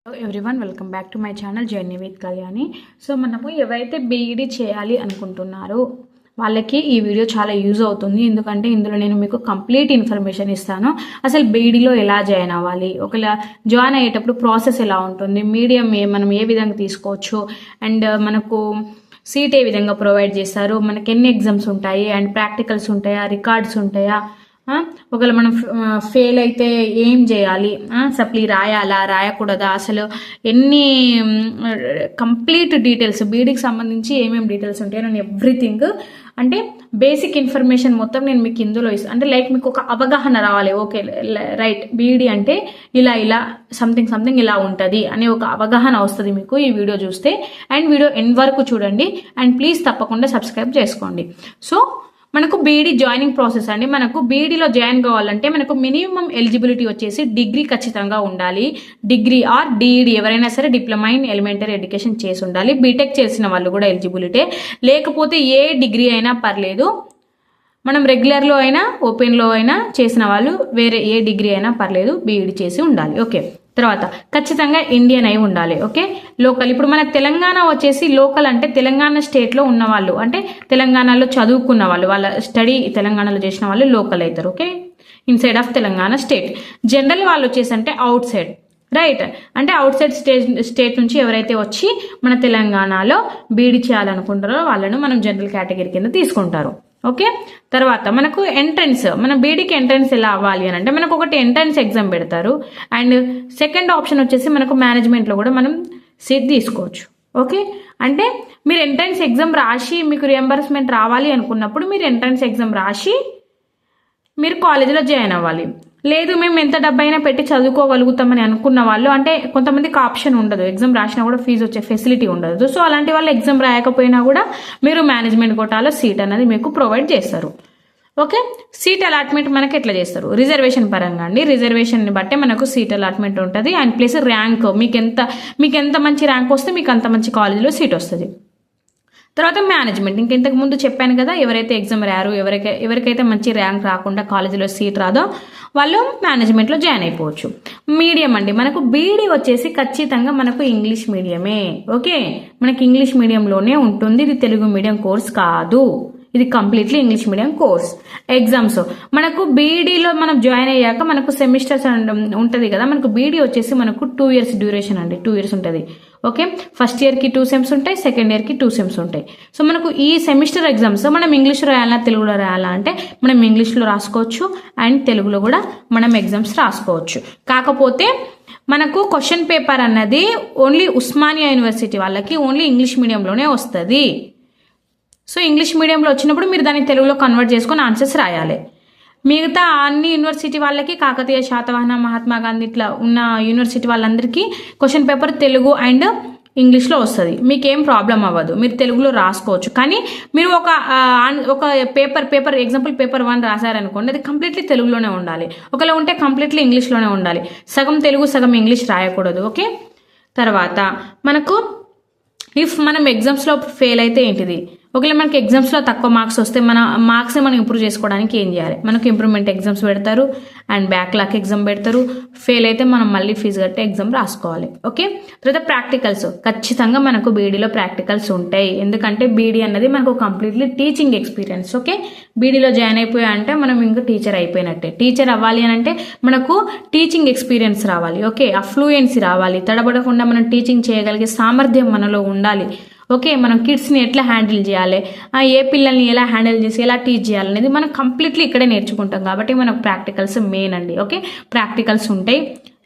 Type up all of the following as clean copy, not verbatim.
Hello everyone, welcome back to my channel journey with Kalyani. So మనము ఎవరైతే B Ed చేయాలి అనుకుంటున్నారో వాళ్ళకి ఈ వీడియో చాలా యూజ్ అవుతుంది. ఎందుకంటే ఇందులో నేను మీకు కంప్లీట్ ఇన్ఫర్మేషన్ ఇస్తాను. అసలు బీఈడీలో ఎలా జాయిన్ అవ్వాలి, ఒకవేళ జాయిన్ అయ్యేటప్పుడు ప్రాసెస్ ఎలా ఉంటుంది, మీడియం మనం ఏ విధంగా తీసుకోవచ్చు, అండ్ మనకు సీట్ ఏ విధంగా ప్రొవైడ్ చేస్తారు, మనకి ఎన్ని ఎగ్జామ్స్ ఉంటాయి, అండ్ ప్రాక్టికల్స్ ఉంటాయా, రికార్డ్స్ ఉంటాయా, ఒకవేళ మనం ఫెయిల్ అయితే ఏం చేయాలి, సప్లీ రాయాలా రాయకూడదా, అసలు ఎన్ని కంప్లీట్ డీటెయిల్స్ బీడీకి సంబంధించి ఏమేమి డీటెయిల్స్ ఉంటాయో నేను ఎవ్రీథింగ్ అంటే బేసిక్ ఇన్ఫర్మేషన్ మొత్తం నేను మీకు ఇందులో ఇస్తాను. అంటే లైక్ మీకు ఒక అవగాహన రావాలి, ఓకే రైట్ బీఈడీ అంటే ఇలా ఇలా సంథింగ్ ఇలా ఉంటుంది అనే ఒక అవగాహన వస్తుంది మీకు ఈ వీడియో చూస్తే. అండ్ వీడియో ఎండ్ వరకు చూడండి అండ్ ప్లీజ్ తప్పకుండా సబ్స్క్రైబ్ చేసుకోండి. సో మనకు బీఈడీ జాయినింగ్ ప్రాసెస్ అండి. మనకు బీఈడీలో జాయిన్ కావాలంటే మనకు మినిమం ఎలిజిబిలిటీ వచ్చేసి డిగ్రీ ఖచ్చితంగా ఉండాలి. డిగ్రీ ఆర్ డిఈడి ఎవరైనా సరే డిప్లొమా ఇన్ ఎలిమెంటరీ ఎడ్యుకేషన్ చేసి ఉండాలి. బీటెక్ చేసిన వాళ్ళు కూడా ఎలిజిబిలిటీ, లేకపోతే ఏ డిగ్రీ అయినా పర్లేదు. మనం రెగ్యులర్లో అయినా ఓపెన్లో అయినా చేసిన వాళ్ళు వేరే ఏ డిగ్రీ అయినా పర్లేదు, బీఈడీ చేసి ఉండాలి. ఓకే, తర్వాత ఖచ్చితంగా ఇండియన్ అయి ఉండాలి. Okay, local. ఇప్పుడు మనకు తెలంగాణ వచ్చేసి లోకల్ అంటే తెలంగాణ స్టేట్లో ఉన్న వాళ్ళు, అంటే తెలంగాణలో చదువుకున్న వాళ్ళు, వాళ్ళ స్టడీ తెలంగాణలో చేసిన వాళ్ళు లోకల్ అవుతారు. Okay, inside of Telangana state. General వాళ్ళు వచ్చేసి అంటే అవుట్ సైడ్, రైట్, అంటే అవుట్ సైడ్ స్టేట్ నుంచి ఎవరైతే వచ్చి మన తెలంగాణలో బీఈడీ చేయాలనుకుంటారో వాళ్ళను మనం జనరల్ కేటగిరీ కింద తీసుకుంటారు. ఓకే, తర్వాత మనకు ఎంట్రన్స్, మన బీఈడీకి ఎంట్రన్స్ ఎలా అవ్వాలి అని అంటే మనకు ఒకటి ఎంట్రన్స్ ఎగ్జామ్ పెడతారు, అండ్ సెకండ్ ఆప్షన్ వచ్చేసి మనకు మేనేజ్మెంట్లో కూడా మనం సీట్ తీసుకోవచ్చు. ఓకే, అంటే మీరు ఎంట్రన్స్ ఎగ్జామ్ రాసి మీకు రియంబర్స్మెంట్ రావాలి అనుకున్నప్పుడు మీరు ఎంట్రన్స్ ఎగ్జామ్ రాసి మీరు కాలేజీలో జాయిన్ అవ్వాలి. లేదు మేము ఎంత డబ్బైనా పెట్టి చదువుకోగలుగుతామని అనుకున్న వాళ్ళు, అంటే కొంతమందికి ఆప్షన్ ఉండదు, ఎగ్జామ్ రాసినా కూడా ఫీజు వచ్చే ఫెసిలిటీ ఉండదు. సో అలాంటి వాళ్ళు ఎగ్జామ్ రాయకపోయినా కూడా మీరు మేనేజ్మెంట్ కోటాలో సీట్ అనేది మీకు ప్రొవైడ్ చేస్తారు. ఓకే, సీట్ అలాట్మెంట్ మనకి ఎట్లా చేస్తారు, రిజర్వేషన్ పరంగా అండి. రిజర్వేషన్ని బట్టే మనకు సీట్ అలాట్మెంట్ ఉంటుంది. అండ్ ప్లస్ ర్యాంక్, మీకు ఎంత మంచి ర్యాంక్ వస్తే మీకు అంత మంచి కాలేజీలో సీట్ వస్తుంది. తర్వాత మేనేజ్మెంట్, ఇంకెంతకు ముందు చెప్పాను కదా, ఎవరైతే ఎగ్జామ్ రారు, ఎవరికైతే మంచి ర్యాంక్ రాకుండా కాలేజీలో సీట్ రాదో వాళ్ళు మేనేజ్మెంట్లో జాయిన్ అయిపోవచ్చు. మీడియం అండి, మనకు బీఈడీ వచ్చేసి ఖచ్చితంగా మనకు ఇంగ్లీష్ మీడియమే. ఓకే, మనకి ఇంగ్లీష్ మీడియంలోనే ఉంటుంది, ఇది తెలుగు మీడియం కోర్స్ కాదు, ఇది completely English medium course. Exams మనకు బీఈడీలో మనం జాయిన్ అయ్యాక మనకు సెమిస్టర్స్ ఉంటుంది కదా, మనకు బీఈడీ వచ్చేసి మనకు 2 years డ్యూరేషన్ అండి, 2 years ఉంటుంది. ఓకే, ఫస్ట్ ఇయర్కి 2 sems ఉంటాయి, సెకండ్ ఇయర్కి 2 sems ఉంటాయి. సో మనకు ఈ సెమిస్టర్ ఎగ్జామ్స్ మనం ఇంగ్లీష్లో రాయాలా తెలుగులో రాయాలా అంటే మనం ఇంగ్లీష్లో రాసుకోవచ్చు అండ్ తెలుగులో కూడా మనం ఎగ్జామ్స్ రాసుకోవచ్చు. కాకపోతే మనకు క్వశ్చన్ పేపర్ అన్నది ఓన్లీ ఉస్మానియా యూనివర్సిటీ వాళ్ళకి ఓన్లీ ఇంగ్లీష్ మీడియంలోనే వస్తుంది. సో ఇంగ్లీష్ మీడియంలో వచ్చినప్పుడు మీరు దాన్ని తెలుగులో కన్వర్ట్ చేసుకొని ఆన్సర్స్ రాయాలి. మిగతా అన్ని యూనివర్సిటీ వాళ్ళకి, కాకతీయ, శాతవాహన, మహాత్మా గాంధీ ఇట్లా ఉన్న యూనివర్సిటీ వాళ్ళందరికీ క్వశ్చన్ పేపర్ తెలుగు అండ్ ఇంగ్లీష్లో వస్తుంది. మీకేం ప్రాబ్లం అవ్వదు, మీరు తెలుగులో రాసుకోవచ్చు. కానీ మీరు ఒక పేపర్ ఎగ్జాంపుల్ పేపర్ 1 రాశారనుకోండి, అది కంప్లీట్లీ తెలుగులోనే ఉండాలి. ఒకవేళ ఉంటే కంప్లీట్లీ ఇంగ్లీష్లోనే ఉండాలి, సగం తెలుగు సగం ఇంగ్లీష్ రాయకూడదు. ఓకే, తర్వాత మనకు ఇఫ్ మనం ఎగ్జామ్స్లో ఫెయిల్ అయితే ఏంటిది, ఒకవేళ మనకి ఎగ్జామ్స్లో తక్కువ మార్క్స్ వస్తే మన మార్క్స్ మనం ఇంప్రూవ్ చేసుకోవడానికి ఏం చేయాలి, మనకు ఇంప్రూవ్మెంట్ ఎగ్జామ్స్ పెడతారు అండ్ బ్యాక్లాగ్ ఎగ్జామ్ పెడతారు. ఫెయిల్ అయితే మనం మళ్ళీ ఫీజు కట్టి ఎగ్జామ్ రాసుకోవాలి. ఓకే, తర్వాత ప్రాక్టికల్స్, ఖచ్చితంగా మనకు బీఈడీలో ప్రాక్టికల్స్ ఉంటాయి. ఎందుకంటే బీఈడీ అన్నది మనకు కంప్లీట్లీ టీచింగ్ ఎక్స్పీరియన్స్. ఓకే, బీఈడీలో జాయిన్ అయిపోయా అంటే మనం ఇంకా టీచర్ అయిపోయినట్టే. టీచర్ అవ్వాలి అని అంటే మనకు టీచింగ్ ఎక్స్పీరియన్స్ రావాలి. ఓకే, ఆ ఫ్లూయెన్సీ రావాలి, తడబడకుండా మనం టీచింగ్ చేయగలిగే సామర్థ్యం మనలో ఉండాలి. ఓకే, మనం కిడ్స్ని ఎట్లా హ్యాండిల్ చేయాలి, ఏ పిల్లల్ని ఎలా హ్యాండిల్ చేసి ఎలా టీచ్ చేయాలనేది మనం కంప్లీట్లీ ఇక్కడే నేర్చుకుంటాం. కాబట్టి మనకు ప్రాక్టికల్స్ మెయిన్ అండి. ఓకే, ప్రాక్టికల్స్ ఉంటాయి,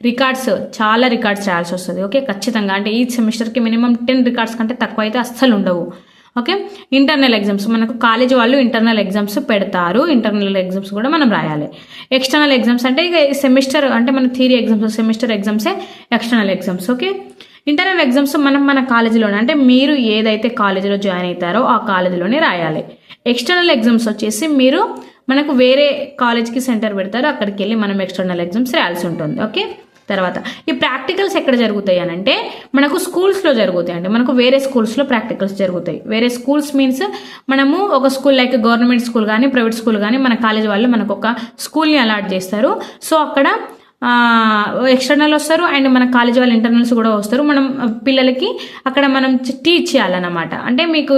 రికార్డ్స్, చాలా రికార్డ్స్ రాయాల్సి వస్తుంది. ఓకే, ఖచ్చితంగా అంటే ఈ సెమిస్టర్కి మినిమం 10 రికార్డ్స్ కంటే తక్కువ అయితే అస్సలు ఉండవు. ఓకే, ఇంటర్నల్ ఎగ్జామ్స్, మనకు కాలేజ్ వాళ్ళు ఇంటర్నల్ ఎగ్జామ్స్ పెడతారు, ఇంటర్నల్ ఎగ్జామ్స్ కూడా మనం రాయాలి. ఎక్స్టర్నల్ ఎగ్జామ్స్ అంటే ఇక సెమిస్టర్ అంటే మన థియరీ ఎగ్జామ్స్, సెమిస్టర్ ఎగ్జామ్సే external exams. Okay, internal exams మనం మన కాలేజీలోనే, అంటే మీరు ఏదైతే కాలేజీలో జాయిన్ అవుతారో ఆ కాలేజీలోనే రాయాలి. ఎక్స్టర్నల్ ఎగ్జామ్స్ వచ్చేసి మీరు మనకు వేరే కాలేజ్కి సెంటర్ పెడతారు, అక్కడికి వెళ్ళి మనం ఎక్స్టర్నల్ ఎగ్జామ్స్ రాయాల్సి ఉంటుంది. ఓకే, తర్వాత ఈ ప్రాక్టికల్స్ ఎక్కడ జరుగుతాయి అని అంటే మనకు స్కూల్స్లో జరుగుతాయి అండి. మనకు వేరే స్కూల్స్లో ప్రాక్టికల్స్ జరుగుతాయి. వేరే స్కూల్స్ మీన్స్ మనము ఒక స్కూల్ లైక్ గవర్నమెంట్ స్కూల్ కానీ ప్రైవేట్ స్కూల్ కానీ మన కాలేజ్ వాళ్ళు మనకు ఒక స్కూల్ని అలాట్ చేస్తారు. సో అక్కడ ఎక్స్టర్నల్ వస్తారు అండ్ మన కాలేజ్ వాళ్ళ ఇంటర్నల్స్ కూడా వస్తారు. మనం పిల్లలకి అక్కడ మనం టీచ్ చేయాలన్నమాట. అంటే మీకు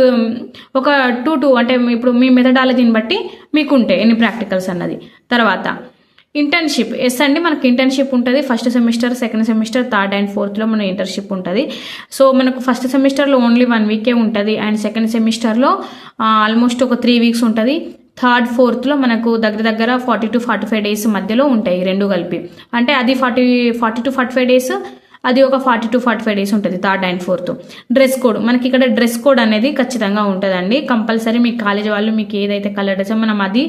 ఒక 2 అంటే ఇప్పుడు మీ మెథడాలజీని బట్టి మీకు ఉంటాయి ఎన్ని ప్రాక్టికల్స్ అన్నది. తర్వాత ఇంటర్న్షిప్ అండి, మనకి ఇంటర్న్షిప్ ఉంటుంది. First semester, second semester, third and ఫోర్త్లో మన ఇంటర్న్షిప్ ఉంటుంది. సో మనకు ఫస్ట్ సెమిస్టర్లో ఓన్లీ 1 వీకే ఉంటుంది అండ్ సెకండ్ సెమిస్టర్లో ఆల్మోస్ట్ ఒక 3 వీక్స్ ఉంటుంది. థర్డ్ ఫోర్త్లో మనకు దగ్గర 40 to 45 డేస్ మధ్యలో ఉంటాయి రెండు కలిపి. అంటే అది 40 to 45 డేస్, అది ఒక 40 to 45 డేస్ ఉంటుంది third and fourth. Dress code మనకి ఇక్కడ డ్రెస్ కోడ్ అనేది ఖచ్చితంగా ఉంటుందండి. కంపల్సరీ మీ కాలేజ్ వాళ్ళు మీకు ఏదైతే కలర్ డ్రెస్ మనం అది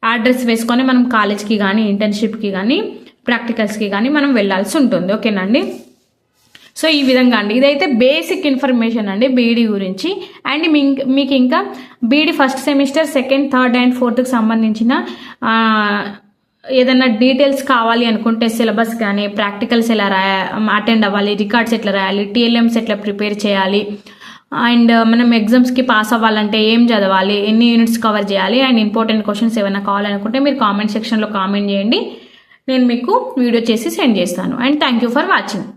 ఆ డ్రెస్ వేసుకొని మనం కాలేజ్కి కానీ ఇంటర్న్షిప్కి కానీ ప్రాక్టికల్స్కి కానీ మనం వెళ్ళాల్సి ఉంటుంది. ఓకేనండి. సో ఈ విధంగా అండి, ఇదైతే బేసిక్ ఇన్ఫర్మేషన్ అండి బీఈడీ గురించి. అండ్ మీకు ఇంకా BEd first semester, second, third and ఫోర్త్కి సంబంధించిన ఏదైనా డీటెయిల్స్ కావాలి అనుకుంటే సిలబస్ కానీ, ప్రాక్టికల్స్ ఎలా అటెండ్ అవ్వాలి, రికార్డ్స్ ఎట్లా రాయాలి, టీఎల్ఎంస్ ఎట్లా ప్రిపేర్ చేయాలి, అండ్ మనం ఎగ్జామ్స్కి పాస్ అవ్వాలంటే ఏం చదవాలి, ఎన్ని యూనిట్స్ కవర్ చేయాలి, అండ్ ఇంపార్టెంట్ క్వశ్చన్స్ ఏమైనా కావాలనుకుంటే మీరు కామెంట్ సెక్షన్లో కామెంట్ చేయండి. నేను మీకు వీడియో చేసి సెండ్ చేస్తాను. And thank you for watching.